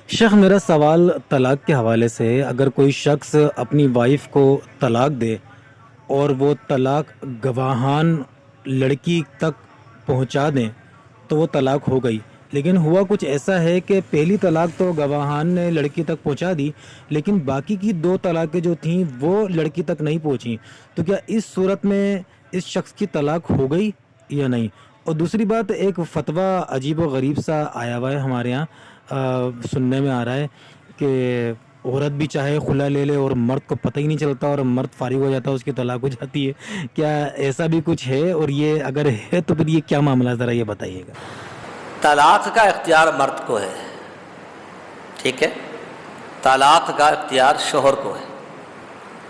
شیخ میرا سوال طلاق کے حوالے سے ہے۔ اگر کوئی شخص اپنی وائف کو طلاق دے اور وہ طلاق گواہان لڑکی تک پہنچا دیں تو وہ طلاق ہو گئی، لیکن ہوا کچھ ایسا ہے کہ پہلی طلاق تو گواہان نے لڑکی تک پہنچا دی لیکن باقی کی دو طلاقیں جو تھیں وہ لڑکی تک نہیں پہنچیں، تو کیا اس صورت میں اس شخص کی طلاق ہو گئی یا نہیں؟ اور دوسری بات، ایک فتویٰ عجیب و غریب سا آیا ہوا ہے ہمارے یہاں، سننے میں آ رہا ہے کہ عورت بھی چاہے خلا لے لے اور مرد کو پتہ ہی نہیں چلتا اور مرد فارغ ہو جاتا ہے، اس کی طلاق ہو جاتی ہے۔ کیا ایسا بھی کچھ ہے؟ اور یہ اگر ہے تو پھر یہ کیا معاملہ، ذرا یہ بتائیے گا۔ طلاق کا اختیار مرد کو ہے، ٹھیک ہے، طلاق کا اختیار شوہر کو ہے۔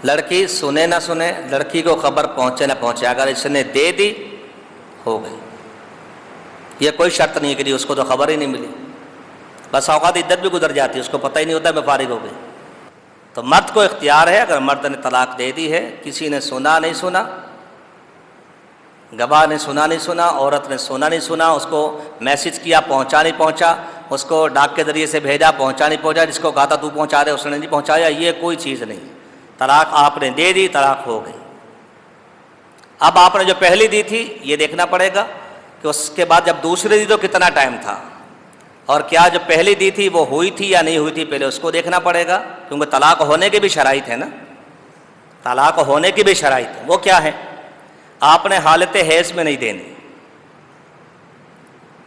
لڑکی سنے نہ سنے، لڑکی کو خبر پہنچے نہ پہنچے، اگر اس نے دے دی ہو گئی، یہ کوئی شرط نہیں ہے کہ جی اس کو تو خبر ہی نہیں ملی، بس اوقات عدت بھی گزر جاتی ہے، اس کو پتہ ہی نہیں ہوتا میں فارغ ہو گئی۔ تو مرد کو اختیار ہے، اگر مرد نے طلاق دے دی ہے، کسی نے سنا نہیں سنا، گواہ نے سنا نہیں سنا، عورت نے سنا نہیں سنا، اس کو میسج کیا پہنچا نہیں پہنچا، اس کو ڈاک کے ذریعے سے بھیجا پہنچا نہیں پہنچا، جس کو کہا تھا تو پہنچا دے اس نے نہیں پہنچایا، یہ کوئی چیز نہیں۔ طلاق آپ نے دے دی، طلاق ہو گئی۔ اب آپ نے جو پہلی دی تھی یہ دیکھنا پڑے گا کہ اس کے بعد جب دوسری دی تو کتنا ٹائم تھا، اور کیا جو پہلی دی تھی وہ ہوئی تھی یا نہیں ہوئی تھی، پہلے اس کو دیکھنا پڑے گا، کیونکہ طلاق ہونے کے بھی شرائط ہیں نا، طلاق ہونے کی بھی شرائط ہے۔ وہ کیا ہے؟ آپ نے حالت حیض میں نہیں دینی،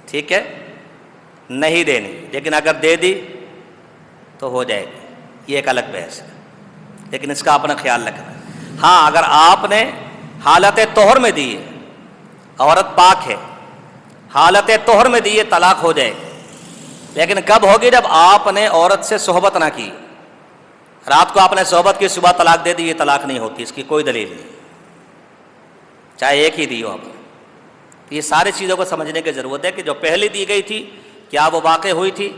ٹھیک ہے، نہیں دینی، لیکن اگر دے دی تو ہو جائے گی، یہ ایک الگ بحث ہے، لیکن اس کا اپنا خیال رکھنا۔ ہاں، اگر آپ نے حالت طہر میں دی ہے، عورت پاک ہے، حالت طہر میں دی ہے، طلاق ہو جائے گی، لیکن کب ہوگی؟ جب آپ نے عورت سے صحبت نہ کی، رات کو آپ نے صحبت کی، صبح طلاق دے دی، یہ طلاق نہیں ہوتی، اس کی کوئی دلیل نہیں، چاہے ایک ہی دی ہو۔ آپ یہ ساری چیزوں کو سمجھنے کی ضرورت ہے کہ جو پہلی دی گئی تھی کیا وہ واقع ہوئی تھی؟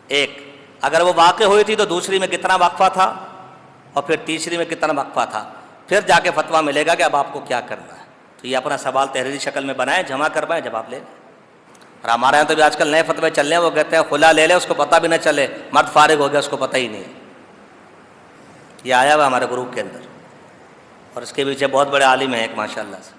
ایک، اگر وہ واقع ہوئی تھی تو دوسری میں کتنا وقفہ تھا، اور پھر تیسری میں کتنا وقفہ تھا، پھر جا کے فتویٰ ملے گا کہ اب آپ کو کیا کرنا ہے۔ تو یہ اپنا سوال تحریری شکل میں بنائیں، جمع کروائیں، جواب لیں۔ اور ہمارے یہاں تو بھی آج کل نئے فتوے چل رہے ہیں، وہ کہتے ہیں خلا لے لے، اس کو پتہ بھی نہ چلے، مرد فارغ ہو گیا، اس کو پتہ ہی نہیں۔ یہ آیا ہوا ہمارے گروپ کے اندر، اور اس کے پیچھے بہت بڑے عالم ہیں ایک، ماشاء اللہ سے۔